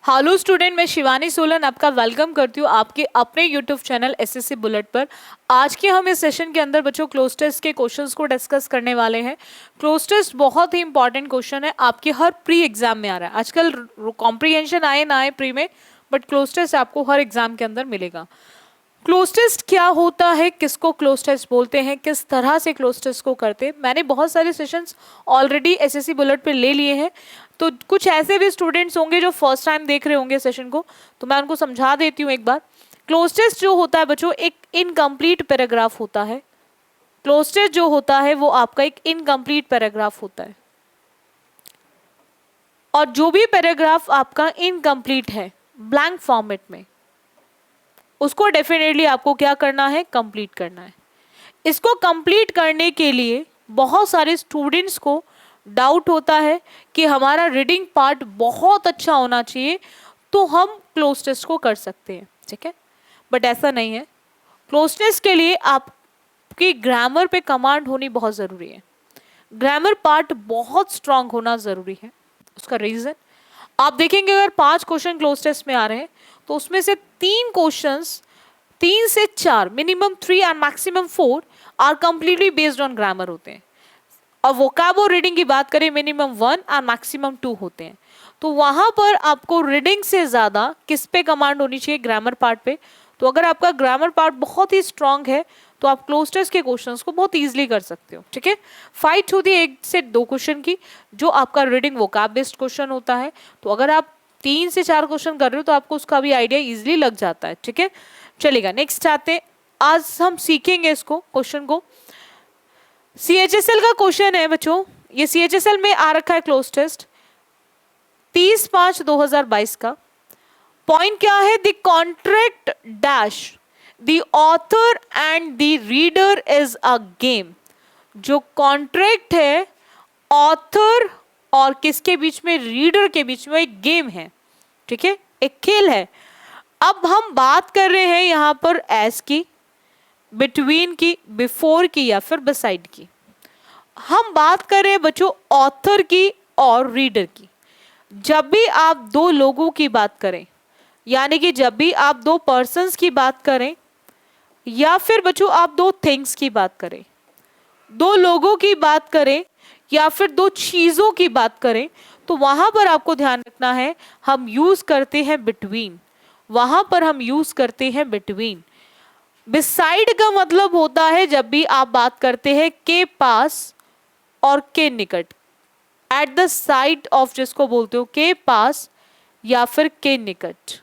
Hello student, मैं शिवानी सोलन आपका welcome करती हूँ आपके अपने यूट्यूब चैनल एसएससी बुलेट पर। आज के हम इस सेशन के अंदर बच्चों क्लोज टेस्ट के क्वेश्चंस को डिस्कस करने वाले हैं। क्लोज टेस्ट बहुत ही इंपॉर्टेंट क्वेश्चन है, आपके हर प्री एग्जाम में आ रहा है। आजकल कॉम्प्रीहेंशन आए ना आए प्री में, बट क्लोज टेस्ट आपको हर एग्जाम के अंदर मिलेगा। क्लोज टेस्ट क्या होता है, किसको क्लोज टेस्ट बोलते हैं, किस तरह से क्लोज टेस्ट को करते हैं, मैंने बहुत सारे सेशंस ऑलरेडी एसएससी बुलेट पे ले लिए हैं। तो कुछ ऐसे भी स्टूडेंट्स होंगे जो फर्स्ट टाइम देख रहे होंगे सेशन को, तो मैं उनको समझा देती हूँ एक बार। क्लोज टेस्ट जो होता है बच्चों, एक इनकम्प्लीट पैराग्राफ होता है। क्लोज टेस्ट जो होता है वो आपका एक इनकम्प्लीट पैराग्राफ होता है, और जो भी पैराग्राफ आपका इनकम्प्लीट है ब्लैंक फॉर्मेट में, उसको डेफिनेटली आपको क्या करना है, कंप्लीट करना है। इसको कंप्लीट करने के लिए बहुत सारे स्टूडेंट्स को डाउट होता है कि हमारा रीडिंग पार्ट बहुत अच्छा होना चाहिए तो हम क्लोज टेस्ट को कर सकते हैं, ठीक है। बट ऐसा नहीं है। क्लोज टेस्ट के लिए आपकी ग्रामर पे कमांड होनी बहुत ज़रूरी है। ग्रामर पार्ट बहुत स्ट्रांग होना ज़रूरी है। उसका रीज़न आप देखेंगे, अगर 5 क्वेश्चन क्लोज टेस्ट में आ रहे हैं तो उसमें से 3 क्वेश्चंस, 3 से 4, minimum 3 and maximum 4 are completely based on grammar होते हैं। और वोकैब और रीडिंग की बात करें, मिनिमम 1 एंड मैक्सिमम 2 होते हैं। तो वहां पर आपको रीडिंग से ज्यादा किस पे कमांड होनी चाहिए, ग्रामर पार्ट पे। तो अगर आपका ग्रामर पार्ट बहुत ही स्ट्रांग है तो आप क्लोज टेस्ट के क्वेश्चंस को बहुत इजीली कर सकते हो, ठीक है। फाइट होती है 1 से 2 क्वेश्चन की, जो आपका रीडिंग वोकैब बेस्ड क्वेश्चन होता है। तो अगर आप 3 से 4 क्वेश्चन कर रहे हो तो आपको उसका भी आइडिया इजीली लग जाता है, ठीक है। चलेगा, नेक्स्ट आते हैं। आज हम सीखेंगे इसको, क्वेश्चन को। सीएचएसएल का क्वेश्चन है बच्चों, ये सीएचएसएल में आ रखा है क्लोज टेस्ट 30/5/2022 का। पॉइंट क्या है, the contract dash the author and the reader is a game. जो कॉन्ट्रैक्ट है ऑथर और किसके बीच में, रीडर के बीच में, एक गेम है, ठीक है, एक खेल है। अब हम बात कर रहे हैं यहां पर एज की, बिटवीन की, बिफोर की या फिर बिसाइड की। हम बात कर रहे हैं बच्चों ऑथर की और रीडर की। जब भी आप दो लोगों की बात करें, यानी कि जब भी आप दो पर्सन्स की बात करें, या फिर बच्चों आप दो थिंग्स की बात करें, दो लोगों की बात करें या फिर दो चीजों की बात करें, तो वहां पर आपको ध्यान रखना है हम यूज करते हैं बिटवीन। वहां पर हम यूज करते हैं बिटवीन। बिसाइड का मतलब होता है जब भी आप बात करते हैं के पास और के निकट, एट द साइड ऑफ, जिसको बोलते हो के पास या फिर के निकट,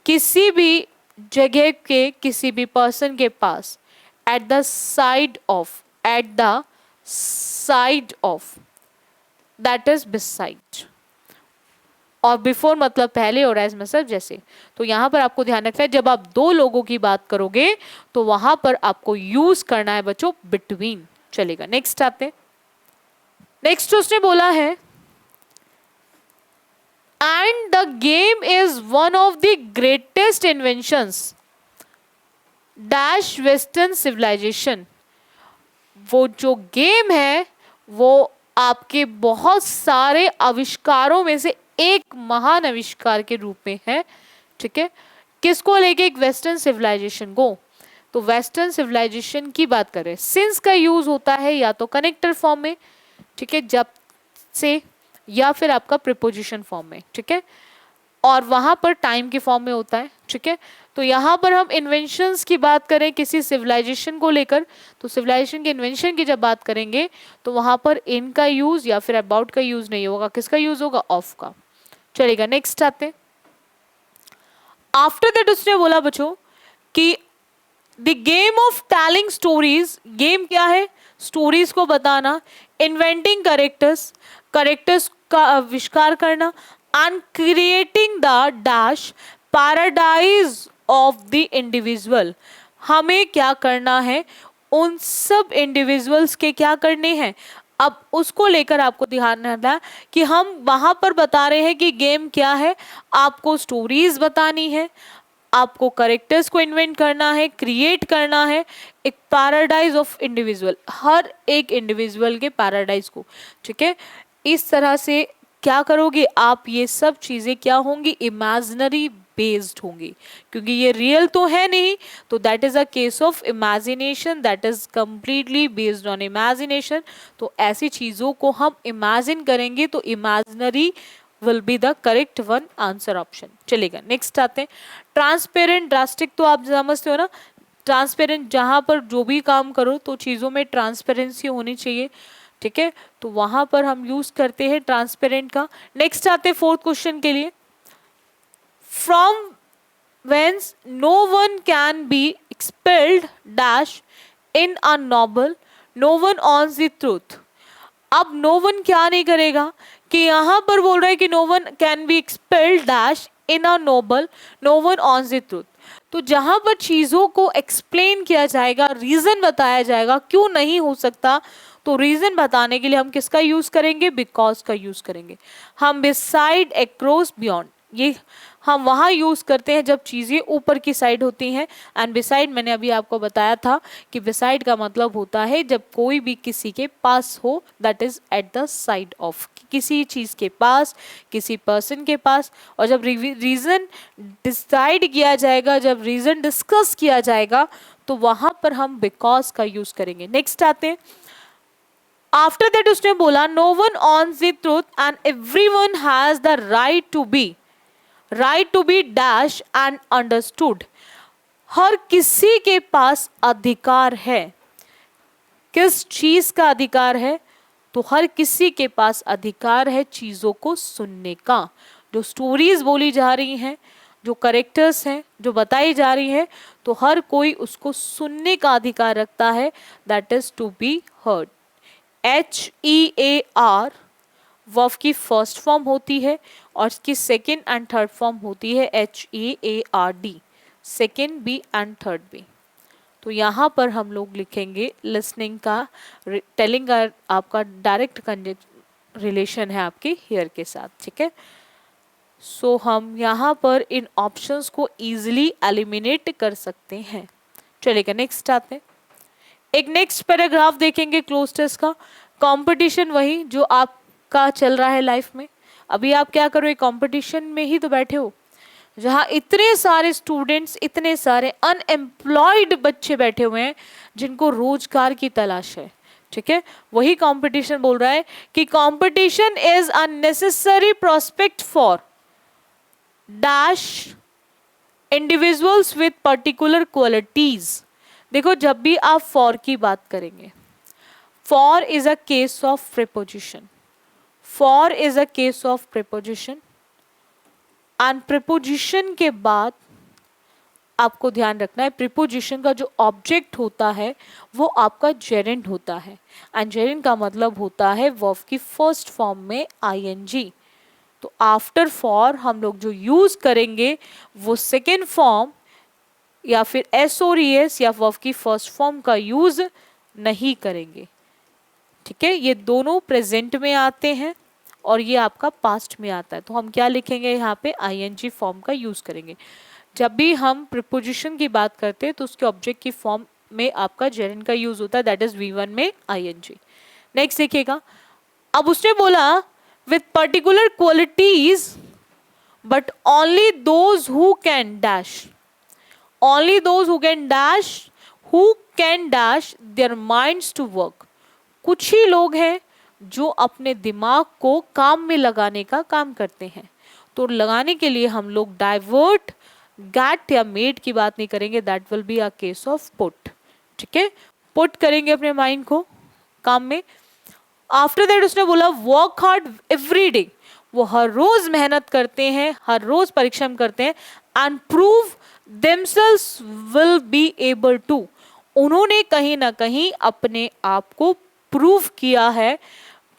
किसी भी जगह के, किसी भी पर्सन के पास, at the side of, at the side of, that is beside. और बिफोर मतलब पहले, और एज मतलब जैसे। तो यहां पर आपको ध्यान रखना है जब आप दो लोगों की बात करोगे तो वहां पर आपको यूज करना है बच्चों बिटवीन। चलेगा, नेक्स्ट आते हैं। नेक्स्ट उसने बोला है, and the game is one of the greatest inventions dash western civilisation. वो जो गेम है वो आपके बहुत सारे आविष्कारों में से एक महान आविष्कार के रूप में है, ठीक है। किसको लेके, एक वेस्टर्न सिविलाइजेशन को। तो वेस्टर्न सिविलाइजेशन की बात करें, सिंस का यूज होता है या तो कनेक्टर फॉर्म में, ठीक है, जब से, या फिर आपका प्रीपोजिशन फॉर्म में, ठीक है, और वहां पर टाइम के फॉर्म में होता है, ठीक है। तो यहाँ पर हम इन्वेंशंस की बात करें किसी सिविलाइजेशन को लेकर, तो सिविलाइजेशन के इन्वेंशन की जब बात करेंगे तो वहां पर इन का यूज या फिर अबाउट का यूज नहीं होगा, किसका यूज होगा, ऑफ का। चलेगा, नेक्स्ट आते हैं। आफ्टर दैट उसने बोला बच्चों कि the game of telling stories, game क्या है, स्टोरीज को बताना, इन्वेंटिंग करेक्टर्स, करेक्टर्स का आविष्कार करना, and creating the dash paradise of the individual. हमें क्या करना है, उन सब इंडिविजुअल्स के क्या करने हैं, अब उसको लेकर आपको ध्यान रखना है कि हम वहां पर बता रहे हैं कि गेम क्या है, आपको स्टोरीज बतानी है, आपको करेक्टर्स को इन्वेंट करना है, क्रिएट करना है, एक पैराडाइज ऑफ इंडिविजुअल, हर एक इंडिविजुअल के पैराडाइज को, ठीक है। इस तरह से क्या करोगे आप, ये सब चीजें क्या होंगी, इमेजिनरी बेस्ड होंगी, क्योंकि ये रियल तो है नहीं, तो that is a case of imagination, that is completely based on imagination. तो ऐसी चीजों को हम इमेजिन करेंगे तो imaginary will be the correct one answer option. चलेगा, नेक्स्ट आते हैं ट्रांसपेरेंट ड्रास्टिक। तो आप समझते हो ना, ट्रांसपेरेंट, जहां पर जो भी काम करो तो चीजों में ट्रांसपेरेंसी होनी चाहिए, ठीक है, तो वहां पर हम यूज करते हैं ट्रांसपेरेंट का। नेक्स्ट आते हैं फोर्थ क्वेश्चन के लिए, from whence no one can be expelled dash in a novel no one owns the truth। अब नो वन क्या नहीं करेगा, कि यहां पर बोल रहा है कि no one can be expelled dash in a noble no one on the truth. तो जहां पर चीजों को एक्सप्लेन किया जाएगा, रीजन बताया जाएगा क्यों नहीं हो सकता, तो रीजन बताने के लिए हम किसका यूज करेंगे, बिकॉज का यूज करेंगे। हम बिसाइड, अक्रॉस, बियॉन्ड, ये हम वहां यूज करते हैं जब चीजें ऊपर की साइड होती हैं। एंड बिसाइड मैंने अभी आपको बताया था कि बिसाइड का मतलब होता है जब कोई भी किसी के पास हो, that is eight the side of, किसी चीज के पास, किसी पर्सन के पास। और जब रीजन डिसाइड किया जाएगा, जब रीजन डिस्कस किया जाएगा, तो वहां पर हम बिकॉज का यूज करेंगे। नेक्स्ट आते हैं, आफ्टर दैट उसने बोला no one on the truth and every one has the right to be dash and understood. हर किसी के पास अधिकार है, किस चीज का अधिकार है, तो हर किसी के पास अधिकार है चीजों को सुनने का। जो स्टोरीज बोली जा रही हैं, जो करेक्टर्स हैं, जो बताई जा रही है, तो हर कोई उसको सुनने का अधिकार रखता है, that is to be heard. HEAR verb की फर्स्ट फॉर्म होती है और इसकी सेकेंड एंड थर्ड फॉर्म होती है HEARD, second B and third B. तो यहाँ पर हम लोग लिखेंगे लिसनिंग का, टेलिंग का आपका डायरेक्ट रिलेशन है आपके हियर के साथ, ठीक है। सो हम यहाँ पर इन ऑप्शंस को इजीली एलिमिनेट कर सकते हैं। चलेगा, नेक्स्ट आते हैं, एक नेक्स्ट पैराग्राफ देखेंगे क्लोज टेस्ट का। कंपटीशन वही जो आपका चल रहा है लाइफ में, अभी आप क्या करो, कंपटीशन में ही तो बैठे हो, जहां इतने सारे स्टूडेंट्स, इतने सारे अनएम्प्लॉयड बच्चे बैठे हुए हैं जिनको रोजगार की तलाश है, ठीक है। वही कंपटीशन बोल रहा है कि competition is a necessary prospect for dash individuals with particular qualities. देखो, जब भी आप फॉर की बात करेंगे, for is a case of preposition, for is a case of preposition, and preposition के बाद आपको ध्यान रखना है, प्रीपोजिशन का जो ऑब्जेक्ट होता है वो आपका जेरेंड होता है, एंड जेरेंड का मतलब होता है वर्ब की फर्स्ट फॉर्म में ING। तो आफ्टर फॉर हम लोग जो यूज करेंगे वो सेकेंड फॉर्म या फिर SORES या वर्ब की फर्स्ट फॉर्म का यूज नहीं करेंगे, ठीक है। ये दोनों प्रेजेंट में आते हैं और ये आपका पास्ट में आता है, तो हम क्या लिखेंगे यहाँ पे, ING फॉर्म का यूज करेंगे। जब भी हम प्रीपोजिशन की बात करते हैं तो उसके ऑब्जेक्ट की फॉर्म में आपका जेरेंड का यूज होता है, दैट इज V1 में ING। नेक्स्ट देखिएगा, अब उसने बोला with particular qualities but only those who can dash, only those who can dash, who can dash their minds to work. कुछ ही लोग हैं जो अपने दिमाग को काम में लगाने का काम करते हैं, तो लगाने के लिए हम लोग डाइवर्ट, गेट या मेड की बात नहीं करेंगे, that will be a case of put, ठीक है। पुट करेंगे अपने माइंड को काम में। आफ्टर दैट उसने बोला वर्क हार्ड एवरी डे, वो हर रोज मेहनत करते हैं, हर रोज परिश्रम करते हैं, and prove themselves will be able to, उन्होंने कहीं ना कहीं अपने आप को प्रूव किया है,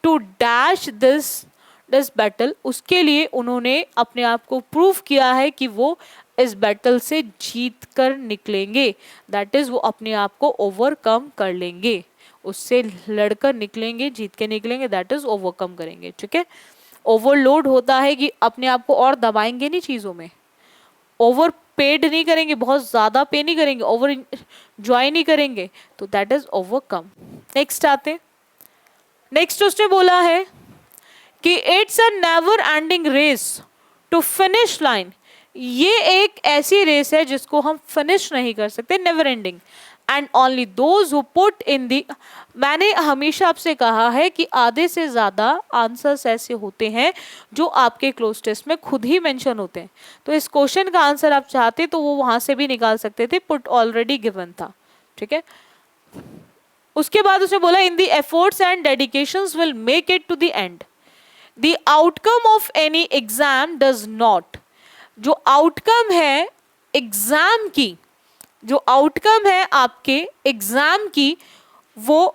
टू डैश दिस बैटल, उसके लिए उन्होंने अपने आप को प्रूव किया है कि वो इस बैटल से जीत कर निकलेंगे, दैट इज वो अपने आप को ओवरकम कर लेंगे, उससे लड़कर निकलेंगे, जीत के निकलेंगे, दैट इज ओवरकम करेंगे, ठीक है। ओवरलोड होता है कि अपने आप को और दबाएंगे नहीं चीजों में, ओवर पेड नहीं करेंगे, बहुत ज्यादा पे नहीं करेंगे, ओवर एंजॉय नहीं करेंगे, तो दैट इज ओवरकम। नेक्स्ट आते, नेक्स्ट उसने बोला है कि it's a never ending race to finish line. ये एक ऐसी रेस है जिसको हम फिनिश नहीं कर सकते, never ending. And only those who put in the, मैंने हमेशा आपसे कहा है कि आधे से ज्यादा आंसर्स ऐसे होते हैं जो आपके क्लोज टेस्ट में खुद ही मेंशन होते हैं। तो इस क्वेश्चन का आंसर आप चाहते तो वो वहां से भी निकाल सकते थे, पुट ऑलरेडी गिवन था, ठीक है। उसके बाद उसने बोला in the efforts and dedications will make it to the end. The outcome of any exam does not, जो आउटकम है एग्जाम की, जो आउटकम है आपके एग्जाम की, वो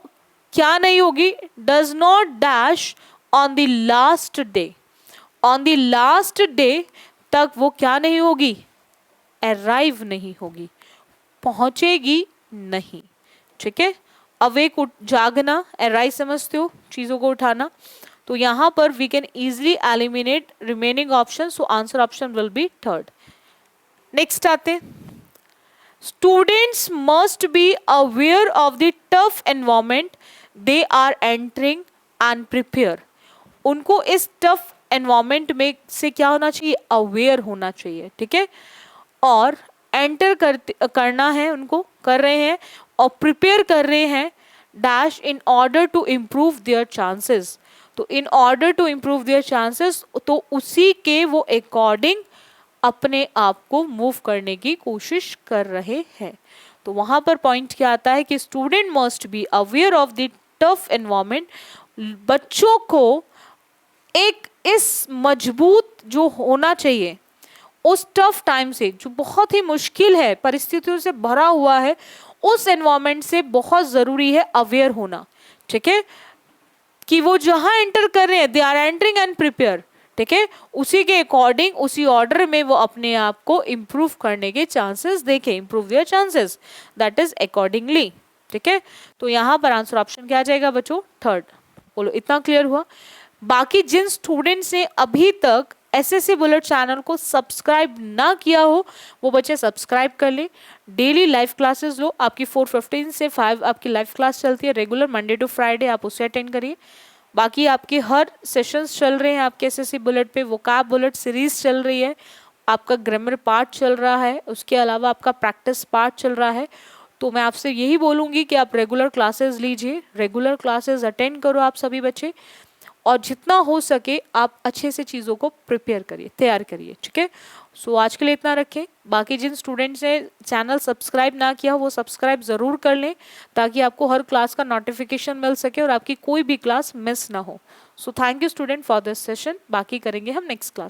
क्या नहीं होगी, does not dash on the last day, on the last day तक वो क्या नहीं होगी, अराइव नहीं होगी, पहुंचेगी नहीं, ठीक है। अवेक जागना, अराइव समझते हो, चीजों को उठाना। तो यहां पर we can easily eliminate remaining option, so answer option will be third. Next आते हैं, students must be aware of the tough environment they are entering and prepare. उनको इस टफ एनवायरमेंट में से क्या होना चाहिए, अवेयर होना चाहिए, ठीक है। और एंटर करना है, उनको कर रहे हैं और प्रिपेयर कर रहे हैं dash in order to improve their chances. तो in order to improve their chances, तो उसी के वो अकॉर्डिंग अपने आप को मूव करने की कोशिश कर रहे हैं। तो वहां पर पॉइंट क्या आता है कि student must be aware of the tough environment. बच्चों को एक इस मजबूत जो होना चाहिए उस टफ टाइम से, जो बहुत ही मुश्किल है, परिस्थितियों से भरा हुआ है, उस एनवायरमेंट से बहुत जरूरी है अवेयर होना, ठीक है। कि वो जहां एंटर कर रहे हैं, they are entering and prepare, ठीक है, उसी के अकॉर्डिंग, उसी ऑर्डर में वो अपने आप को इम्प्रूव करने के चांसेस देखें, improve their chances, that is accordingly, ठीक है। तो यहाँ पर आंसर ऑप्शन क्या आ जाएगा बच्चों, थर्ड। बोलो इतना क्लियर हुआ। बाकी जिन स्टूडेंट्स ने अभी तक एसएससी बुलेट चैनल को सब्सक्राइब ना किया हो, वो बच्चे सब्सक्राइब कर ले। डेली लाइव क्लासेस लो, आपकी 4:15 से 5 आपकी लाइव क्लास चलती है रेगुलर, मंडे टू फ्राइडे, आप उसे अटेंड करिए। बाकी आपके हर सेशंस चल रहे हैं आपके एसएससी बुलेट पे, वोकैब बुलेट सीरीज चल रही है, आपका ग्रामर पार्ट चल रहा है, उसके अलावा आपका प्रैक्टिस पार्ट चल रहा है। तो मैं आपसे यही बोलूँगी कि आप रेगुलर क्लासेस लीजिए, रेगुलर क्लासेस अटेंड करो आप सभी बच्चे, और जितना हो सके आप अच्छे से चीज़ों को प्रिपेयर करिए, तैयार करिए, ठीक है। सो आज के लिए इतना रखें। बाकी जिन स्टूडेंट्स ने चैनल सब्सक्राइब ना किया वो सब्सक्राइब ज़रूर कर लें, ताकि आपको हर क्लास का नोटिफिकेशन मिल सके और आपकी कोई भी क्लास मिस ना हो। So thank you student for this session. बाकी करेंगे हम नेक्स्ट क्लास।